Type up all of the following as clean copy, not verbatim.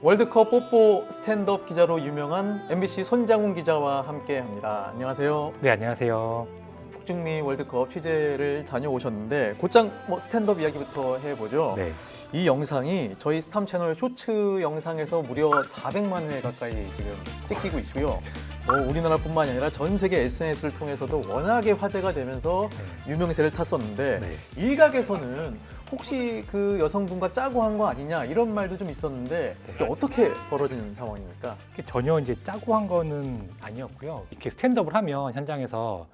월드컵 뽀뽀 스탠드업 기자로 유명한 MBC 손장훈 기자와 함께합니다. 안녕하세요. 네, 안녕하세요. 북중미 월드컵 취재를 다녀오셨는데 곧장 스탠드업 이야기부터 해보죠. 네. 이 영상이 저희 스탐 채널 쇼츠 영상에서 무려 400만 회 가까이 지금 찍히고 있고요. 우리나라뿐만이 아니라 전 세계 SNS를 통해서도 워낙에 화제가 되면서 유명세를 탔었는데 네. 일각에서는 혹시 그 여성분과 짜고 한 거 아니냐 이런 말도 좀 있었는데 네. 어떻게 벌어진 상황입니까? 전혀 이제 짜고 한 거는 아니었고요. 이렇게 스탠드업을 하면 현장에서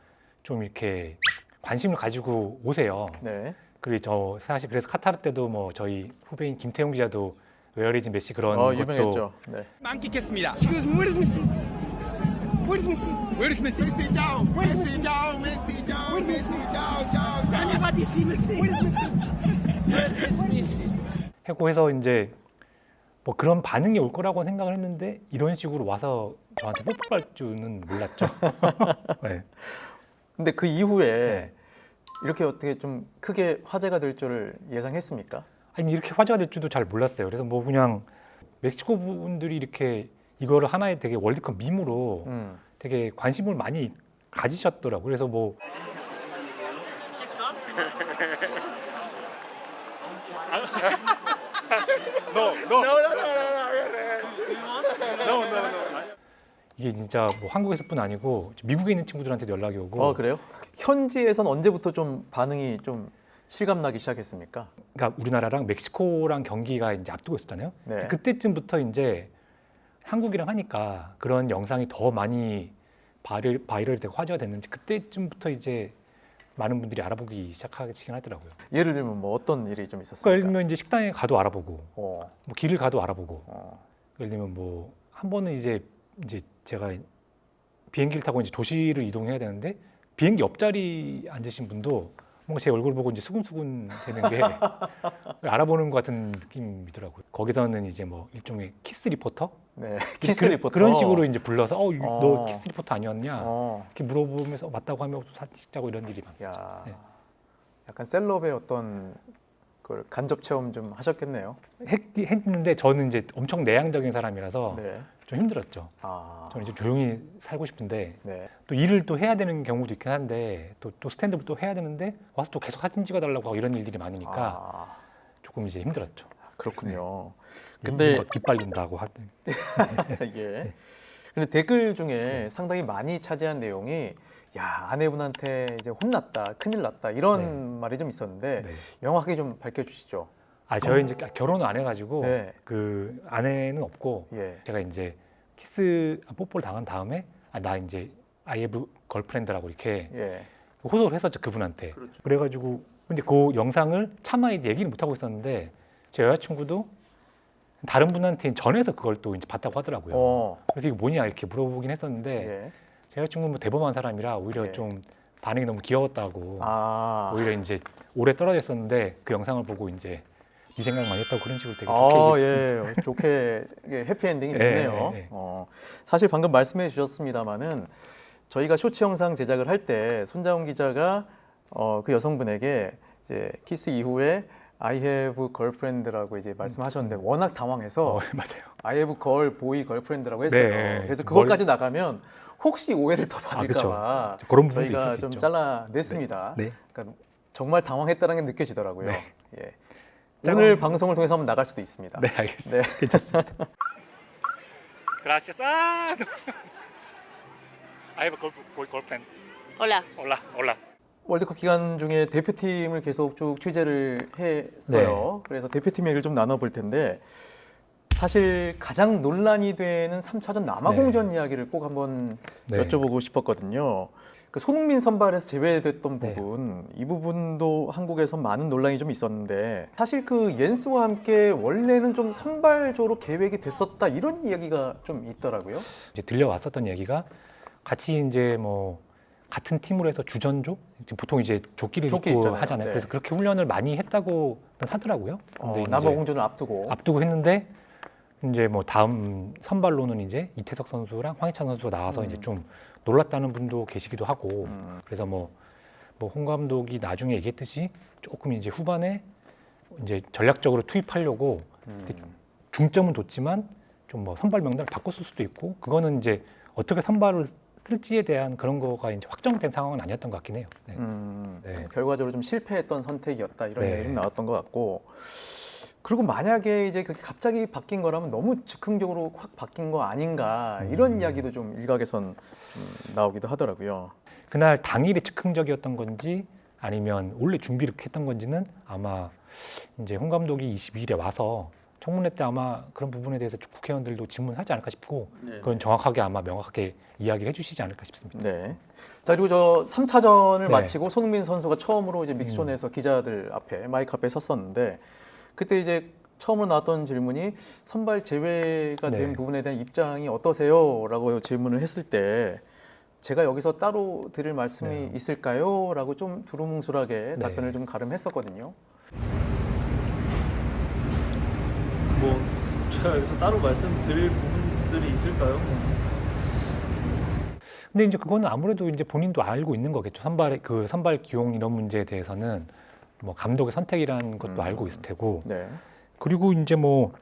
좀 이렇게 관심을 가지고 오세요. 네. 그리고 저 사실 그래서 카타르 때도 뭐 저희 후배인 김태용 기자도 웨어리즈 메시 그런 것도 유명했죠. 네. 만끽했습니다. Excuse me, where is Messi? Where is Messi? Where is Messi? Messi down, Where is Messi Messi? down, Messi down, Where is Messi Messi? down. Anybody see Messi? Where is Messi? Where is Messi? 하고 해서 이제 뭐 그런 반응이 올 거라고 생각을 했는데 이런 식으로 와서 저한테 뽀뽀할 줄은 몰랐죠. 네. 근데 그 이후에 네. 이렇게 어떻게 좀 크게 화제가 될 줄을 예상했습니까? 아니 이렇게 화제가 될 줄도 잘 몰랐어요. 그래서 뭐 그냥 멕시코 분들이 이렇게 이거를 하나의 되게 월드컵 밈으로 되게 관심을 많이 가지셨더라고요. 그래서 뭐 이게 진짜 뭐 한국에서뿐 아니고 미국에 있는 친구들한테도 연락이 오고. 그래요? 현지에선 언제부터 좀 반응이 좀 실감나기 시작했습니까? 그러니까 우리나라랑 멕시코랑 경기가 이제 앞두고 있었잖아요. 네. 그때쯤부터 이제 한국이랑 하니까 그런 영상이 더 많이 바이럴 되고 화제가 됐는지 그때쯤부터 이제 많은 분들이 알아보기 시작하시긴 하더라고요. 예를 들면 뭐 어떤 일이 좀 그러니까 있었습니까? 예를 들면 이제 식당에 가도 알아보고, 어, 뭐 길을 가도 알아보고. 어. 예를 들면 뭐 한 번은 이제 제가 비행기를 타고 이제 도시를 이동해야 되는데 비행기 옆자리 앉으신 분도 뭔가 제 얼굴 보고 이제 수근수근 되는 게 알아보는 것 같은 느낌이더라고요. 거기서는 이제 뭐 일종의 키스 리포터? 네, 키스 리포터. 그런 식으로 이제 불러서 너 어. 키스 리포터 아니었냐? 어, 이렇게 물어보면서 맞다고 하면 사진 찍자고 이런 일이 많았죠. 야, 네. 약간 셀럽의 어떤 그 간접 체험 좀 하셨겠네요. 했는데 저는 이제 엄청 내향적인 사람이라서 네. 좀 힘들었죠. 아, 저는 이제 조용히 살고 싶은데 네. 또 일을 또 해야 되는 경우도 있긴 한데 또 스탠드업 또 해야 되는데 와서 또 계속 사진 찍어달라고 하고 이런 일들이 많으니까 아, 조금 이제 힘들었죠. 그렇군요. 근데 근데 뒷발린다고 하더니 예. 근데 댓글 중에 상당히 많이 차지한 내용이 야, 아내분한테 이제 혼났다, 큰일 났다 이런 말이 좀 있었는데 네. 명확하게 좀 밝혀주시죠. 저희 이제 결혼을 안 해가지고 네. 그 아내는 없고 예. 제가 이제 뽀뽀를 당한 다음에 나 이제 I have 걸프렌드라고 이렇게 예. 호소를 했었죠 그분한테. 그렇죠. 그래가지고 근데 그 영상을 차마 얘기를 못 하고 있었는데 제 여자친구도 다른 분한테 전해서 그걸 또 이제 봤다고 하더라고요. 그래서 이게 뭐냐 이렇게 물어보긴 했었는데 예. 제 여자친구는 뭐 대범한 사람이라 오히려 예. 좀 반응이 너무 귀여웠다고 아, 오히려 이제 오래 떨어져 있었는데 그 영상을 보고 이제 네 생각 많이 했다고 그런 식으로 되게 아, 좋게 얘기했습니다. 예, 좋게 이게 해피엔딩이 예, 됐네요. 예, 예. 사실 방금 말씀해 주셨습니다만은 저희가 쇼츠 영상 제작을 할 때 손장훈 기자가 그 여성분에게 이제 키스 이후에 I have girlfriend라고 이제 말씀하셨는데 워낙 당황해서 맞아요. I have girl, boy, girlfriend라고 했어요. 네, 그래서 그것까지 나가면 혹시 오해를 더 받을까봐 그쵸. 그런 부분도 저희가 있을 수 좀 있죠. 잘라냈습니다. 네. 그러니까 정말 당황했다는 게 느껴지더라고요. 네. 예. 짜고 오늘 하면- 방송을 통해서 한번 나갈 수도 있습니다. 네, 알겠습니다. 네. 괜찮습니다. Gracias. I have a girlfriend. Hola. Hola. 월드컵 기간 중에 대표팀을 계속 쭉 취재를 했어요. 그래서 대표팀 얘기를 좀 나눠볼 텐데 사실 가장 논란이 되는 3차전 남아공전 이야기를 꼭 한번 네. 여쭤보고 싶었거든요. 그 손흥민 선발에서 제외됐던 네. 부분, 이 부분도 한국에서 많은 논란이 좀 있었는데 사실 그 옌스와 함께 원래는 좀 선발조로 계획이 됐었다 이런 이야기가 좀 있더라고요. 이제 들려왔었던 얘기가 같이 이제 뭐 같은 팀으로 해서 주전조 보통 이제 조끼를 조끼 입고 있잖아요. 하잖아요. 네. 그래서 그렇게 훈련을 많이 했다고 하더라고요. 근데 이제 남아공전을 앞두고 했는데 이제 뭐 다음 선발로는 이제 이태석 선수랑 황희찬 선수가 나와서 이제 좀 놀랐다는 분도 계시기도 하고 그래서 뭐 홍 감독이 나중에 얘기했듯이 조금 이제 후반에 이제 전략적으로 투입하려고 중점은 뒀지만 좀 뭐 선발 명단을 바꿨을 수도 있고 그거는 이제 어떻게 선발을 쓸지에 대한 그런 거가 이제 확정된 상황은 아니었던 것 같긴 해요. 네. 네. 결과적으로 좀 실패했던 선택이었다 이런 네. 얘기 좀 나왔던 것 같고 그리고 만약에 이제 그게 갑자기 바뀐 거라면 너무 즉흥적으로 확 바뀐 거 아닌가 이런 이야기도 좀 일각에선 나오기도 하더라고요. 그날 당일이 즉흥적이었던 건지 아니면 원래 준비를 했던 건지는 아마 이제 홍 감독이 22일에 와서 청문회 때 아마 그런 부분에 대해서 국회의원들도 질문하지 않을까 싶고 그건 정확하게 아마 명확하게 이야기를 해주시지 않을까 싶습니다. 네. 자 그리고 저 3차전을 네. 마치고 손흥민 선수가 처음으로 이제 믹스존에서 기자들 앞에 마이크 앞에 섰었는데 그때 이제 처음으로 나왔던 질문이 선발 제외가 된 네. 부분에 대한 입장이 어떠세요?라고 질문을 했을 때 제가 여기서 따로 드릴 말씀이 네. 있을까요?라고 좀 두루뭉술하게 네. 답변을 좀 가름했었거든요. 뭐 제가 여기서 따로 말씀드릴 부분들이 있을까요? 근데 이제 그거는 아무래도 이제 본인도 알고 있는 거겠죠. 선발 기용 이런 문제에 대해서는 뭐 감독의 선택이라는 것도 알고 있을 테고. 네. 그리고 이제 뭐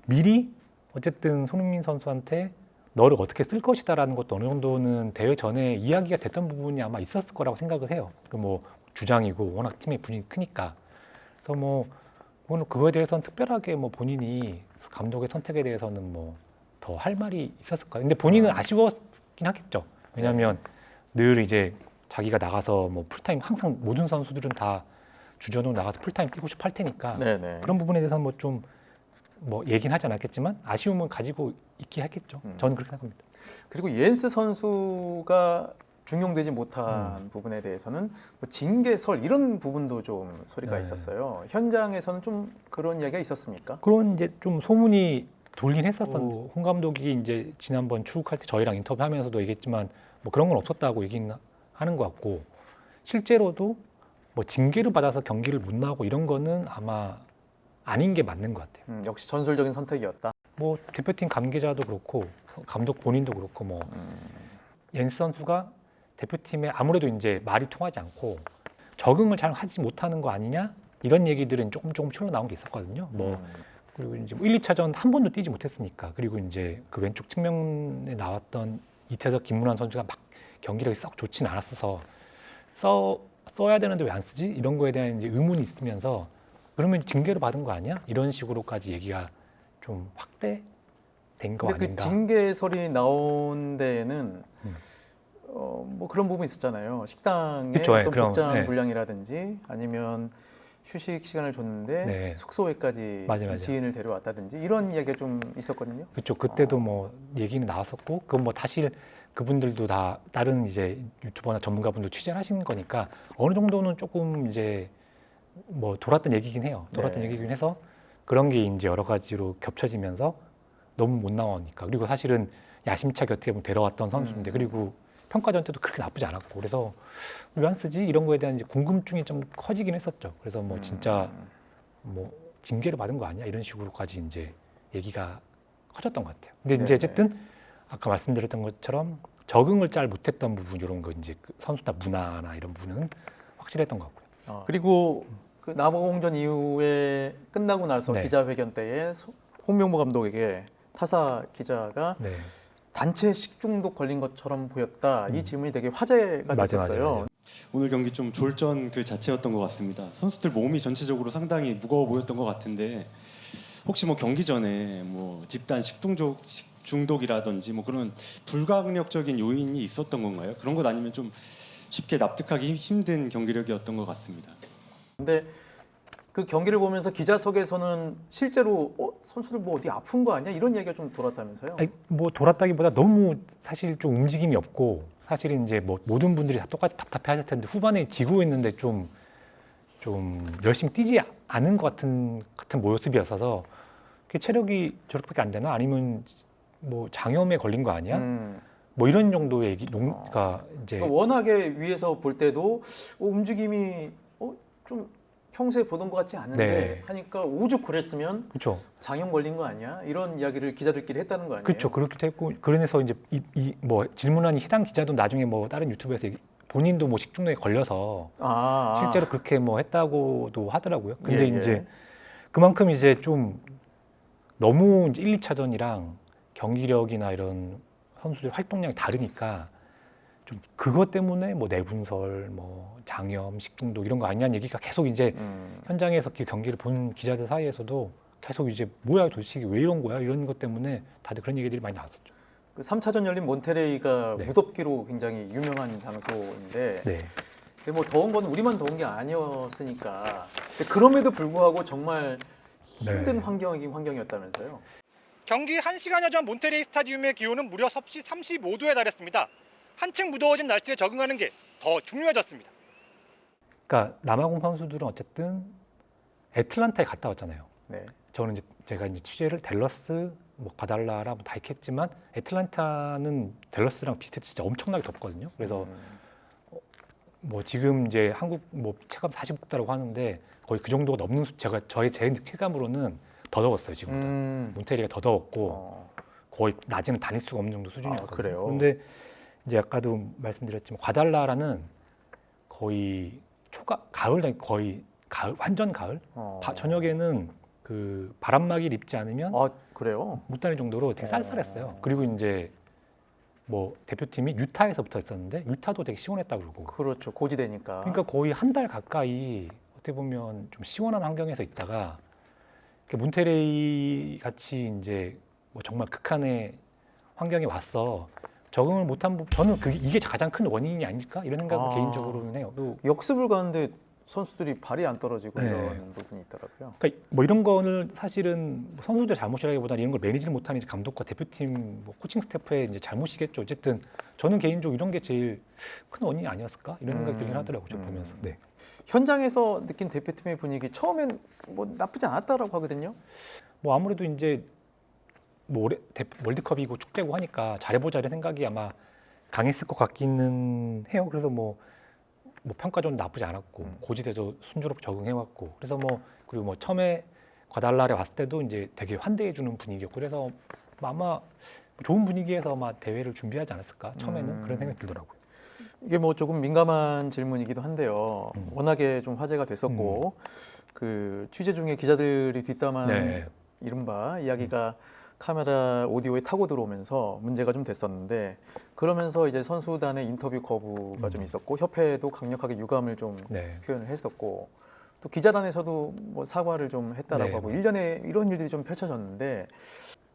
미리 어쨌든 손흥민 선수한테 너를 어떻게 쓸 것이다라는 것도 어느 정도는 대회 전에 이야기가 됐던 부분이 아마 있었을 거라고 생각을 해요. 뭐 주장이고 워낙 팀의 분위기 크니까. 그래서 뭐 그거에 대해서는 특별하게 뭐 본인이 감독의 선택에 대해서는 뭐 더 할 말이 있었을 거예요. 근데 본인은 아쉬웠긴 하겠죠. 왜냐하면 늘 이제 자기가 나가서 뭐 풀타임 항상 모든 선수들은 다 주전으로 나가서 풀타임 뛰고 싶어 할 테니까 네네. 그런 부분에 대해서는 뭐 좀 뭐 얘기는 하지 않았겠지만 아쉬움은 가지고 있긴 했겠죠. 저는 그렇게 생각합니다. 그리고 예엔스 선수가 중용되지 못한 부분에 대해서는 뭐 징계설 이런 부분도 좀 소리가 네. 있었어요. 현장에서는 좀 그런 이야기가 있었습니까? 그런 이제 좀 소문이 돌긴 했었었는데 홍 감독이 이제 지난번 출국할 때 저희랑 인터뷰하면서도 얘기했지만 뭐 그런 건 없었다고 얘기는 하는 것 같고 실제로도 뭐 징계를 받아서 경기를 못 나오고 이런 거는 아마 아닌 게 맞는 것 같아요. 역시 전술적인 선택이었다. 뭐 대표팀 관계자도 그렇고 감독 본인도 그렇고 뭐 옌스 선수가 대표팀에 아무래도 이제 말이 통하지 않고 적응을 잘 하지 못하는 거 아니냐 이런 얘기들은 조금 흘러나온 게 있었거든요. 뭐 그리고 이제 1, 2차전 한 번도 뛰지 못했으니까 그리고 이제 그 왼쪽 측면에 나왔던 이태석, 김문환 선수가 막 경기력이 썩 좋진 않았어서 써야 되는데 왜 안 쓰지 이런 거에 대한 이제 의문이 있으면서 그러면 징계를 받은 거 아니야 이런 식으로까지 얘기가 좀 확대된 거 근데 그 아닌가. 징계설이 나온 데에는 뭐 그런 부분이 있었잖아요. 식당에 그쵸, 예, 어떤 그럼, 복장 예. 불량이라든지 아니면 휴식 시간을 줬는데 네. 숙소에까지 맞아요, 좀 맞아요. 지인을 데려왔다든지 이런 이야기가 좀 있었거든요. 그렇죠. 그때도 뭐 얘기는 나왔었고 그건 뭐 사실 그분들도 다 다른 이제 유튜버나 전문가분들 취재를 하신 거니까 어느 정도는 조금 이제 뭐 돌았던 얘기긴 해요. 돌았던 네. 얘기긴 해서 그런 게 이제 여러 가지로 겹쳐지면서 너무 못 나오니까 그리고 사실은 야심차게 어떻게 보면 데려왔던 선수인데 그리고 평가전 때도 그렇게 나쁘지 않았고 그래서 왜 안 쓰지 이런 거에 대한 이제 궁금증이 좀 커지긴 했었죠. 그래서 뭐 진짜 뭐 징계를 받은 거 아니야 이런 식으로까지 이제 얘기가 커졌던 것 같아요. 근데 이제 네네. 어쨌든 아까 말씀드렸던 것처럼 적응을 잘 못했던 부분 이런 거 이제 그 선수단 문화나 이런 부분은 확실했던 것 같고요. 그리고 그 남아공전 이후에 끝나고 나서 네. 기자회견 때에 홍명보 감독에게 타사 기자가 네. 단체 식중독 걸린 것처럼 보였다. 이 질문이 되게 화제가 맞아, 됐었어요. 맞아. 오늘 경기 좀 졸전 그 자체였던 것 같습니다. 선수들 몸이 전체적으로 상당히 무거워 보였던 것 같은데 혹시 뭐 경기 전에 뭐 집단 식중독이라든지 뭐 그런 불가항력적인 요인이 있었던 건가요? 그런 것 아니면 좀 쉽게 납득하기 힘든 경기력이었던 것 같습니다. 근데 그 경기를 보면서 기자석에서는 실제로 선수들 뭐 어디 아픈 거 아니야? 이런 얘기가 좀 돌았다면서요? 아니, 뭐 돌았다기보다 너무 사실 좀 움직임이 없고 사실은 이제 뭐 모든 분들이 다 똑같이 답답해하실 텐데 후반에 지고 있는데 좀 열심히 뛰지 않은 것 같은 모습이었어서 체력이 저렇게밖에 안 되나 아니면 뭐 장염에 걸린 거 아니야? 뭐 이런 정도의 얘기가 이제 그러니까 워낙에 위에서 볼 때도 움직임이 좀 평소에 보던 것 같지 않은데 네. 하니까 오죽 그랬으면 그렇죠. 장염 걸린 거 아니야? 이런 이야기를 기자들끼리 했다는 거 아니에요? 그렇죠. 그렇기도 했고 그래서 이제 뭐 질문한 해당 기자도 나중에 뭐 다른 유튜브에서 본인도 뭐 식중독에 걸려서 실제로 그렇게 뭐 했다고도 하더라고요. 근데 예, 예. 이제 그만큼 이제 좀 너무 이제 1, 2차전이랑 경기력이나 이런 선수들 활동량이 다르니까 좀 그것 때문에 뭐 내분설, 뭐 장염, 식중독 이런 거 아니냐는 얘기가 계속 이제 현장에서 그 경기를 본 기자들 사이에서도 계속 이제 뭐야 도대체 왜 이런 거야 이런 것 때문에 다들 그런 얘기들이 많이 나왔었죠. 그 3차전 열린 몬테레이가 네. 무덥기로 굉장히 유명한 장소인데 네. 근데 뭐 더운 건 우리만 더운 게 아니었으니까 근데 그럼에도 불구하고 정말 힘든 네. 환경이었다면서요. 경기 1시간여 전 몬테레이 스타디움의 기온은 무려 섭씨 35도에 달했습니다. 한층 무더워진 날씨에 적응하는 게 더 중요해졌습니다. 그러니까 남아공 선수들은 어쨌든 애틀란타에 갔다 왔잖아요. 네. 저는 이제 제가 이제 취재를 댈러스, 뭐 과달라라 다 했겠지만 애틀란타는 댈러스랑 비슷해 진짜 엄청나게 덥거든요. 그래서 뭐 지금 이제 한국 뭐 체감 40도라고 하는데 거의 그 정도가 넘는 제가 제 체감으로는 더 더웠어요 지금보다. 몬테리가 더 더웠고 거의 낮에는 다닐 수가 없는 정도 수준이었거든요. 그래요? 그런데 이제 아까도 말씀드렸지만 과달라라는 거의 가을 거의 가을 완전 가을. 저녁에는 그 바람막이를 입지 않으면 아 그래요? 못 다닐 정도로 되게 쌀쌀했어요. 그리고 이제 뭐 대표팀이 유타에서 붙어 있었는데 유타도 되게 시원했다 그러고. 그렇죠. 고지대니까. 그러니까 거의 한 달 가까이 어떻게 보면 좀 시원한 환경에서 있다가 몬테레이 같이 이제 뭐 정말 극한의 환경에 와서 적응을 못한 부분 저는 이게 가장 큰 원인이 아닐까 이런 생각을 개인적으로는 해요. 또 역습을 가는데 선수들이 발이 안 떨어지고 네. 이런 부분이 있더라고요. 그러니까 뭐 이런 거는 사실은 뭐 선수들 잘못이라기보다는 이런 걸 매니지를 못하는 이제 감독과 대표팀 뭐 코칭 스태프의 이제 잘못이겠죠. 어쨌든 저는 개인적으로 이런 게 제일 큰 원인이 아니었을까 이런 생각이 들긴 하더라고요. 저 보면서. 네. 현장에서 느낀 대표팀의 분위기 처음엔 뭐 나쁘지 않았다라고 하거든요. 뭐 아무래도 이제 뭐 월드컵이고 축제고 하니까 잘해보자 이런 생각이 아마 강했을 것 같기는 해요. 그래서 뭐 평가전 나쁘지 않았고 고지대도 순조롭게 적응해왔고 그래서 그리고 뭐 처음에 과달라에 왔을 때도 이제 되게 환대해주는 분위기였고 그래서 아마 좋은 분위기에서 아마 대회를 준비하지 않았을까 처음에는 그런 생각이 들더라고요. 이게 뭐 조금 민감한 질문이기도 한데요. 워낙에 좀 화제가 됐었고 그 취재 중에 기자들이 뒷담한 네. 이른바 이야기가 카메라 오디오에 타고 들어오면서 문제가 좀 됐었는데 그러면서 이제 선수단의 인터뷰 거부가 좀 있었고 협회도 강력하게 유감을 좀 네. 표현을 했었고 또 기자단에서도 뭐 사과를 좀 했다라고 네. 하고 일련의 이런 일들이 좀 펼쳐졌는데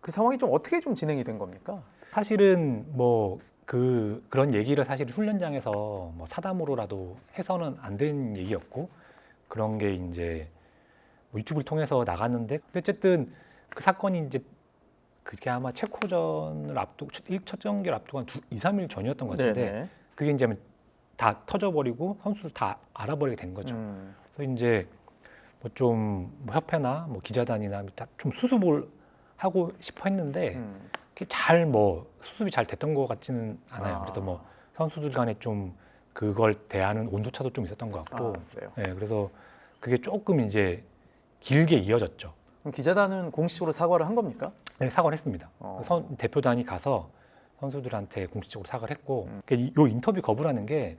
그 상황이 좀 어떻게 좀 진행이 된 겁니까? 사실은 뭐 그런 얘기를 사실 훈련장에서 뭐 사담으로라도 해서는 안 된 얘기였고 그런 게 이제 뭐 유튜브를 통해서 나갔는데 근데 어쨌든 그 사건이 이제 그게 아마 체코전을 앞두고 1차 경기를 앞두고 한 2, 3일 전이었던 것 같은데 네네. 그게 이제 다 터져버리고 선수들 다 알아버리게 된 거죠. 그래서 이제 뭐 좀 협회나 뭐 기자단이나 좀 수습을 하고 싶어 했는데 그게 수습이 잘 됐던 것 같지는 않아요. 그래서 뭐 선수들 간에 좀 그걸 대하는 온도차도 좀 있었던 것 같고, 그래요. 네, 그래서 그게 조금 이제 길게 이어졌죠. 그럼 기자단은 공식적으로 사과를 한 겁니까? 네, 사과를 했습니다. 대표단이 가서 선수들한테 공식적으로 사과를 했고, 이 인터뷰 거부라는 게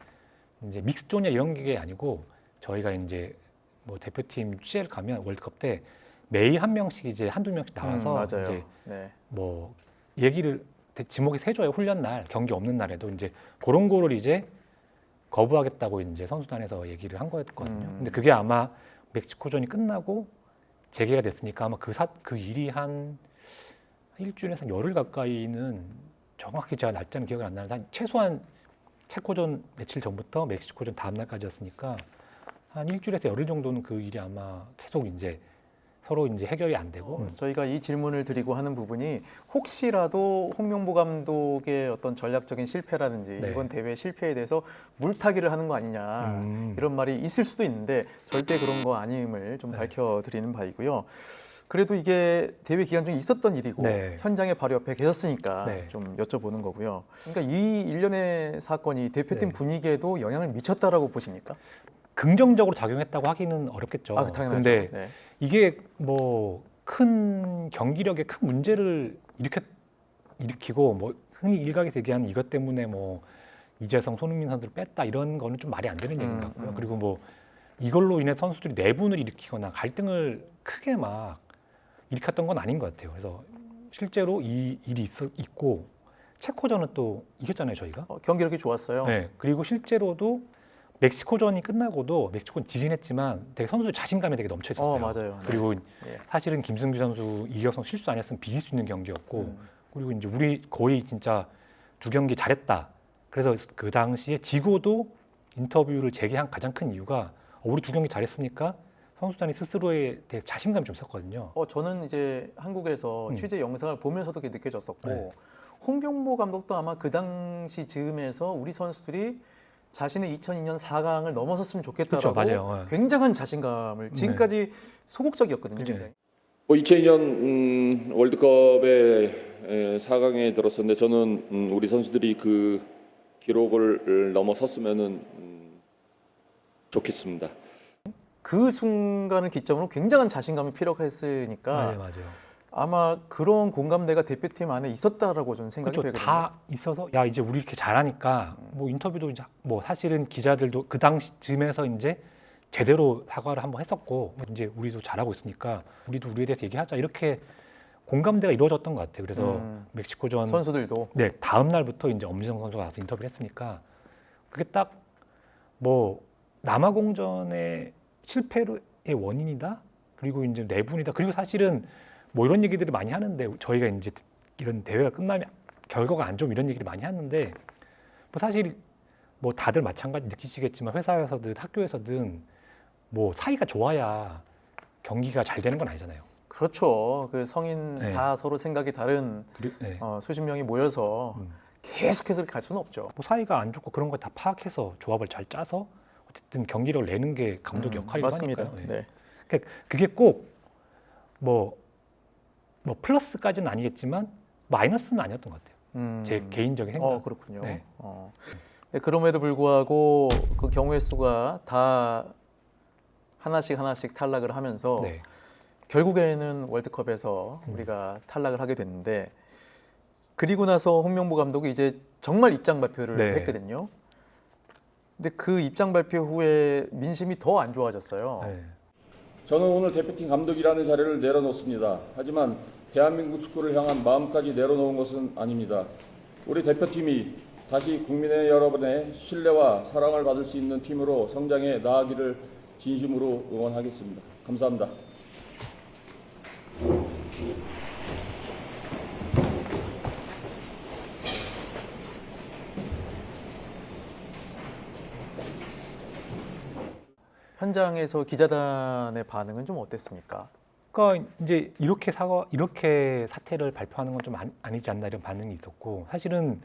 이제 믹스존이나 이런 게 아니고 저희가 이제 뭐 대표팀 취재를 가면 월드컵 때 매일 한 명씩 이제 한두 명씩 나와서 맞아요. 이제 네. 뭐 얘기를 지목에 세줘요. 훈련 날 경기 없는 날에도 이제 그런 거를 이제 거부하겠다고 이제 선수단에서 얘기를 한 거였거든요. 근데 그게 아마 멕시코전이 끝나고 재개가 됐으니까 아마 그 일이 한 일주일에서 한 열흘 가까이는 정확히 제가 날짜는 기억이 안 나는데 한 최소한 체코전 며칠 전부터 멕시코전 다음 날까지였으니까 한 일주일에서 열흘 정도는 그 일이 아마 계속 이제 서로 이제 해결이 안 되고 저희가 이 질문을 드리고 하는 부분이 혹시라도 홍명보 감독의 어떤 전략적인 실패라든지 네. 이번 대회 실패에 대해서 물타기를 하는 거 아니냐 이런 말이 있을 수도 있는데 절대 그런 거 아님을 좀 밝혀드리는 바이고요. 그래도 이게 대회 기간 중에 있었던 일이고 네. 현장에 바로 옆에 계셨으니까 네. 좀 여쭤보는 거고요. 그러니까 이 일련의 사건이 대표팀 네. 분위기에도 영향을 미쳤다라고 보십니까? 긍정적으로 작용했다고 하기는 어렵겠죠. 당연하죠. 근데 네. 이게 뭐 큰 경기력에 큰 문제를 일으키고 뭐 흔히 일각에서 얘기하는 이것 때문에 뭐 이재성, 손흥민 선수를 뺐다 이런 거는 좀 말이 안 되는 얘기인 것 같고요. 그리고 뭐 이걸로 인해 선수들이 내분을 일으키거나 갈등을 크게 막 일으켰던 건 아닌 것 같아요. 그래서 실제로 이 일이 있고 체코전은 또 이겼잖아요, 저희가. 경기력이 좋았어요. 네. 그리고 실제로도 멕시코전이 끝나고도 멕시코는 지긴 했지만 되게 선수들 자신감이 되게 넘쳐 있었어요. 맞아요. 네. 그리고 예. 사실은 김승규 선수, 이기성 실수 안 했으면 비길 수 있는 경기였고 음. 그리고 이제 우리 거의 진짜 2경기 잘했다. 그래서 그 당시에 지고도 인터뷰를 재개한 가장 큰 이유가 우리 2경기 잘했으니까 선수단이 스스로에 대해 자신감이 좀 있었거든요. 저는 이제 한국에서 취재 영상을 보면서도 그게 느껴졌었고 네. 홍명보 감독도 아마 그 당시 즈음에서 우리 선수들이 자신의 2002년 4강을 넘어섰으면 좋겠다라고 그렇죠, 맞아요. 네. 굉장한 자신감을 지금까지 소극적이었거든요. 그죠. 굉장히. 2002년 월드컵의 4강에 들었었는데 저는 우리 선수들이 그 기록을 넘어섰으면은 좋겠습니다. 그 순간을 기점으로 굉장한 자신감이 필요했으니까 네, 맞아요. 아마 그런 공감대가 대표팀 안에 있었다라고 저는 생각이 그렇죠. 되거든요. 다 있어서 야 이제 우리 이렇게 잘하니까 뭐 인터뷰도 이제 뭐 사실은 기자들도 그 당시쯤에서 이제 제대로 사과를 한번 했었고 이제 우리도 잘하고 있으니까 우리도 우리에 대해서 얘기하자 이렇게 공감대가 이루어졌던 것 같아요. 그래서 멕시코전 선수들도 네 다음 날부터 이제 엄지성 선수가 와서 인터뷰를 했으니까 그게 딱 뭐 남아공전의 실패의 원인이다. 그리고 이제 내분이다. 그리고 사실은 뭐 이런 얘기들을 많이 하는데 저희가 이제 이런 대회가 끝나면 결과가 안 좋으면 이런 얘기를 많이 하는데 뭐 사실 뭐 다들 마찬가지 느끼시겠지만 회사에서든 학교에서든 뭐 사이가 좋아야 경기가 잘 되는 건 아니잖아요. 그렇죠. 그 성인 네. 다 서로 생각이 다른 네. 수십 명이 모여서 계속해서 갈 수는 없죠. 뭐 사이가 안 좋고 그런 걸 다 파악해서 조합을 잘 짜서 어쨌든 경기력을 내는 게 감독 역할이고 맞습니다. 하니까요. 네. 그러니까 그게 꼭 뭐 플러스까지는 아니겠지만 마이너스는 아니었던 것 같아요. 제 개인적인 생각. 그렇군요. 네. 네, 그럼에도 불구하고 그 경우의 수가 다 하나씩 탈락을 하면서 네. 결국에는 월드컵에서 우리가 탈락을 하게 됐는데 그리고 나서 홍명보 감독이 이제 정말 입장 발표를 네. 했거든요. 근데 그 입장 발표 후에 민심이 더 안 좋아졌어요. 네. 저는 오늘 대표팀 감독이라는 자리를 내려놓습니다. 하지만 대한민국 축구를 향한 마음까지 내려놓은 것은 아닙니다. 우리 대표팀이 다시 국민의 여러분의 신뢰와 사랑을 받을 수 있는 팀으로 성장해 나아가기를 진심으로 응원하겠습니다. 감사합니다. 현장에서 기자단의 반응은 좀 어땠습니까? 그러니까 이제 이렇게 사태를 발표하는 건 좀 아니지 않나 이런 반응이 있었고 사실은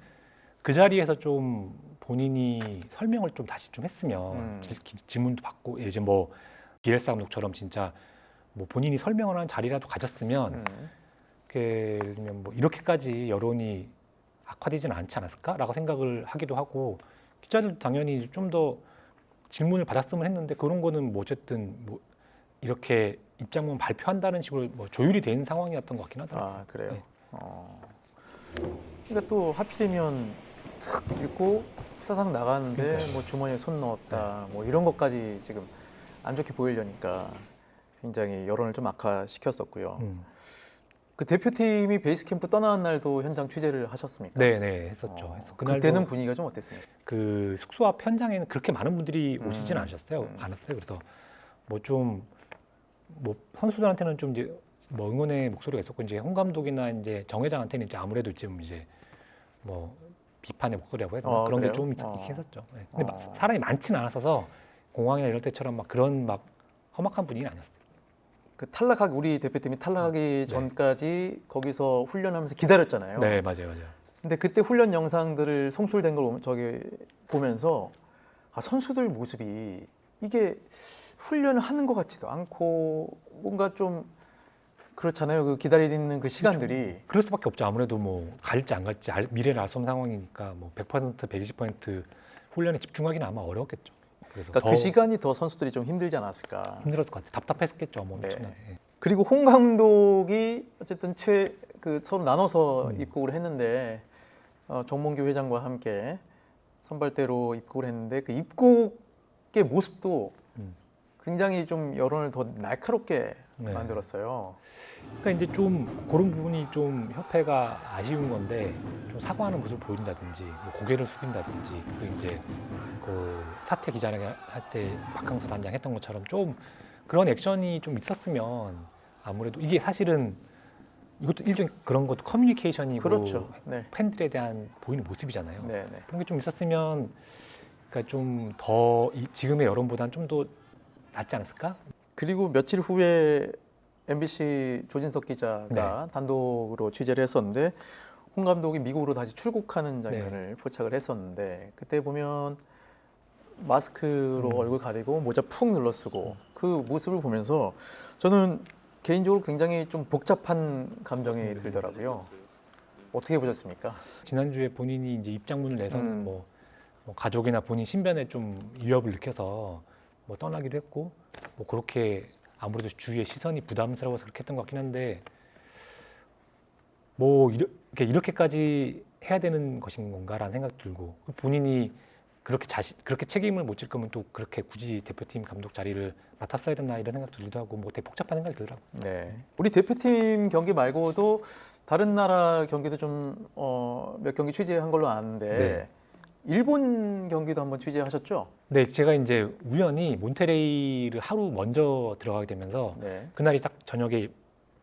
그 자리에서 좀 본인이 설명을 좀 다시 좀 했으면 질문도 받고 이제 뭐 비엘사 감독처럼 진짜 뭐 본인이 설명을 하는 자리라도 가졌으면 예를 들면 뭐 이렇게까지 여론이 악화되지는 않지 않았을까라고 생각을 하기도 하고 기자들도 당연히 좀 더 질문을 받았으면 했는데 그런 거는 뭐 어쨌든 뭐 이렇게 입장문 발표한다는 식으로 뭐 조율이 된 상황이었던 것 같긴 하더라고요. 아 그래요. 네. 그러니까 또 하필이면 슥 읽고 후다닥 나가는데 그러니까요. 뭐 주머니에 손 넣었다 뭐 이런 것까지 지금 안 좋게 보이려니까 굉장히 여론을 좀 악화시켰었고요. 그 대표팀이 베이스 캠프 떠나는 날도 현장 취재를 하셨습니까? 네, 했었죠. 그때는 분위기가 좀 어땠습니까? 그 숙소 앞 현장에는 그렇게 많은 분들이 오시진 않았어요. 그래서 뭐 좀 뭐 선수들한테는 좀 이제 뭐 응원의 목소리가 있었고 이제 홍 감독이나 이제 정 회장한테는 이제 아무래도 좀 이제 뭐 비판의 목소리라고 해서 그런 게 그래요? 좀 있긴 했었죠. 네. 근데 막 사람이 많지는 않았어서 공항이나 이럴 때처럼 막 그런 막 험악한 분위기는 아니었어요. 그 우리 대표팀이 탈락하기 전까지 거기서 훈련하면서 기다렸잖아요. 네, 맞아요. 근데 그때 훈련 영상들을 송출된 걸 보면서 선수들 모습이 이게 훈련을 하는 것 같지도 않고 뭔가 좀 그렇잖아요. 그 기다리는 그 시간들이. 그럴 수밖에 없죠. 아무래도 뭐 갈지 안 갈지 미래를 알 수 없는 상황이니까 뭐 100%, 120% 훈련에 집중하기는 아마 어려웠겠죠. 그래서 그러니까 그 시간이 더 선수들이 좀 힘들지 않았을까. 힘들었을 것 같아요. 답답했겠죠. 뭐 네. 엄청나게. 그리고 홍 감독이 어쨌든 서로 나눠서 입국을 했는데 정몽규 회장과 함께 선발대로 입국을 했는데 그 입국의 모습도 굉장히 좀 여론을 더 날카롭게 네. 만들었어요. 그러니까 이제 좀 그런 부분이 좀 협회가 아쉬운 건데 좀 사과하는 모습을 보인다든지 뭐 고개를 숙인다든지 그 이제 그 사퇴 기자회견 할 때 박항서 단장 했던 것처럼 좀 그런 액션이 좀 있었으면 아무래도 이게 사실은 이것도 일종의 그런 것도 커뮤니케이션이고 그렇죠. 네. 팬들에 대한 보이는 모습이잖아요. 네, 네. 그런 게 좀 있었으면 그러니까 좀 더 지금의 여론보다는 좀 더 낫지 않았을까? 그리고 며칠 후에 MBC 조진석 기자가 단독으로 취재를 했었는데 홍 감독이 미국으로 다시 출국하는 장면을 포착을 했었는데 그때 보면 마스크로 얼굴 가리고 모자 푹 눌러쓰고 그 모습을 보면서 저는 개인적으로 굉장히 좀 복잡한 감정이 들더라고요. 어떻게 보셨습니까? 지난주에 본인이 이제 입장문을 내서는 뭐 가족이나 본인 신변에 좀 위협을 느껴서 뭐 떠나기도 했고 뭐 그렇게 아무래도 주위의 시선이 부담스러워서 그렇게 했던 것 같긴 한데 뭐 이렇게까지 해야 되는 것인 건가라는 생각 들고 본인이 그렇게 책임을 못 질 거면 또 그렇게 굳이 대표팀 감독 자리를 맡았어야 됐나 이런 생각 들기도 하고 뭐 되게 복잡한 생각이 들더라고요. 네. 우리 대표팀 경기 말고도 다른 나라 경기도 좀 몇 경기 취재한 걸로 아는데 네. 일본 경기도 한번 취재하셨죠? 네, 제가 이제 우연히 몬테레이를 하루 먼저 들어가게 되면서 네. 그날이 딱 저녁에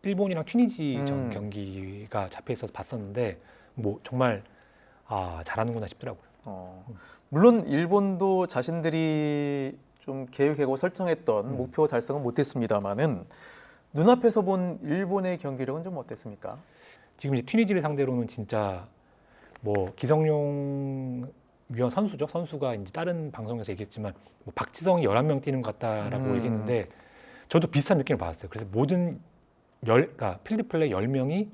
일본이랑 튀니지전 경기가 잡혀 있어서 봤었는데 뭐 정말 잘하는구나 싶더라고요. 물론 일본도 자신들이 좀 계획하고 설정했던 목표 달성은 못했습니다만은 눈앞에서 본 일본의 경기력은 좀 어땠습니까? 지금 이제 튀니지를 상대로는 진짜 뭐 기성용 위원 선수가 이제 다른 방송에서 얘기했지만 뭐 박지성이 11명 뛰는 것 같다라고 얘기했는데 저도 비슷한 느낌을 받았어요. 그래서 모든 그러니까 필드 플레이 10명이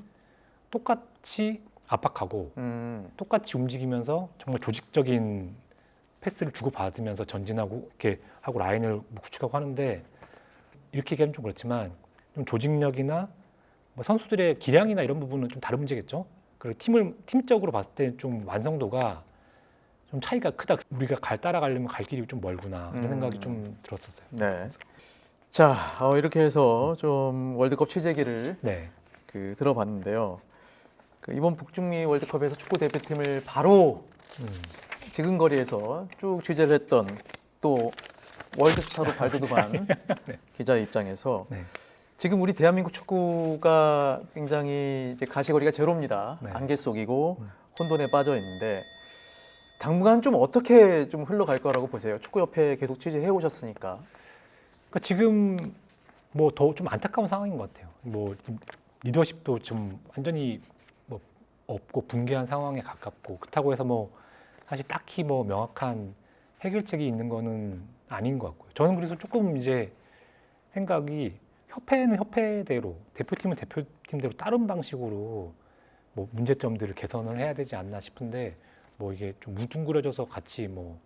똑같이 압박하고 똑같이 움직이면서 정말 조직적인 패스를 주고받으면서 전진하고 이렇게 하고 라인을 구축하고 하는데 이렇게 얘기하면 좀 그렇지만 좀 조직력이나 뭐 선수들의 기량이나 이런 부분은 좀 다른 문제겠죠. 그리고 팀적으로 봤을 때 좀 완성도가 좀 차이가 크다. 우리가 따라가려면 갈 길이 좀 멀구나 이런 생각이 좀 들었었어요. 네. 자, 이렇게 해서 좀 월드컵 취재기를 네. 들어봤는데요. 이번 북중미 월드컵에서 축구 대표팀을 바로 지근거리에서 쭉 취재를 했던 또 월드스타로 발돋움한 기자 입장에서 네. 지금 우리 대한민국 축구가 굉장히 이제 가시거리가 제로입니다. 네. 안개 속이고 혼돈에 빠져 있는데 당분간 좀 어떻게 좀 흘러갈 거라고 보세요? 축구협회 계속 취재해 오셨으니까. 그러니까 지금 뭐 더 좀 안타까운 상황인 것 같아요. 뭐 리더십도 좀 완전히 뭐 없고 붕괴한 상황에 가깝고 그렇다고 해서 뭐 사실 딱히 뭐 명확한 해결책이 있는 거는 아닌 것 같고요. 저는 그래서 조금 이제 생각이 협회는 협회대로 대표팀은 대표팀대로 다른 방식으로 뭐 문제점들을 개선을 해야 되지 않나 싶은데 뭐 이게 좀 뭉뚱그려져서 같이 뭐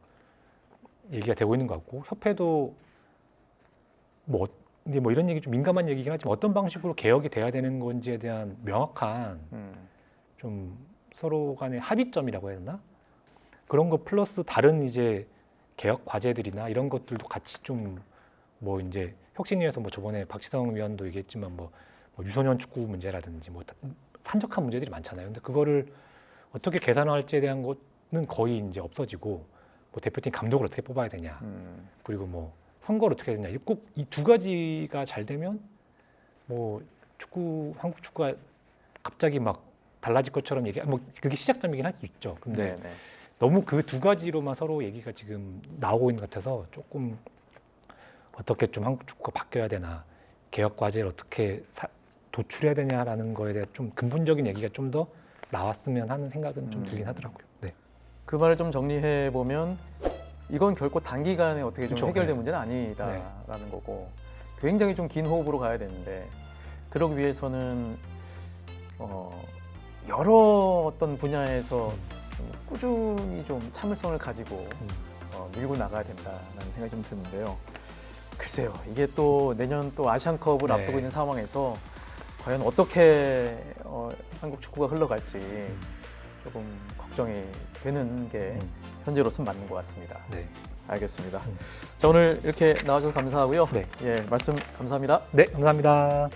얘기가 되고 있는 것 같고 협회도 뭐 이제 뭐 이런 얘기 좀 민감한 얘기긴 하지만 어떤 방식으로 개혁이 돼야 되는 건지에 대한 명확한 좀 서로 간의 합의점이라고 해야 되나 그런 거 플러스 다른 이제 개혁 과제들이나 이런 것들도 같이 좀 뭐 이제 혁신위에서 뭐 저번에 박지성 위원도 얘기했지만 뭐 유소년 축구 문제라든지 뭐 산적한 문제들이 많잖아요. 근데 그거를 어떻게 개선할지에 대한 것은 거의 이제 없어지고 뭐 대표팀 감독을 어떻게 뽑아야 되냐 그리고 뭐 선거를 어떻게 해야 되냐 꼭 이 두 가지가 잘 되면 뭐 한국 축구가 갑자기 막 달라질 것처럼 뭐 그게 시작점이긴 할 수 있죠. 근데 네네. 너무 그 두 가지로만 서로 얘기가 지금 나오고 있는 것 같아서 조금 어떻게 좀 한국 축구가 바뀌어야 되나 개혁 과제를 어떻게 도출해야 되냐라는 거에 대한 좀 근본적인 얘기가 좀 더 나왔으면 하는 생각은 좀 들긴 하더라고요. 네. 그 말을 좀 정리해 보면 이건 결코 단기간에 어떻게 좀 그쵸, 해결될 네. 문제는 아니다라는 거고 굉장히 좀 긴 호흡으로 가야 되는데 그러기 위해서는 여러 어떤 분야에서 좀 꾸준히 좀 참을성을 가지고 밀고 나가야 된다는 생각이 좀 드는데요. 글쎄요, 이게 또 내년 또 아시안컵을 네. 앞두고 있는 상황에서 과연 어떻게 한국 축구가 흘러갈지 조금 걱정이 되는 게 현재로서는 맞는 것 같습니다. 네. 알겠습니다. 자, 오늘 이렇게 나와주셔서 감사하고요. 네. 예, 말씀 감사합니다. 네, 감사합니다.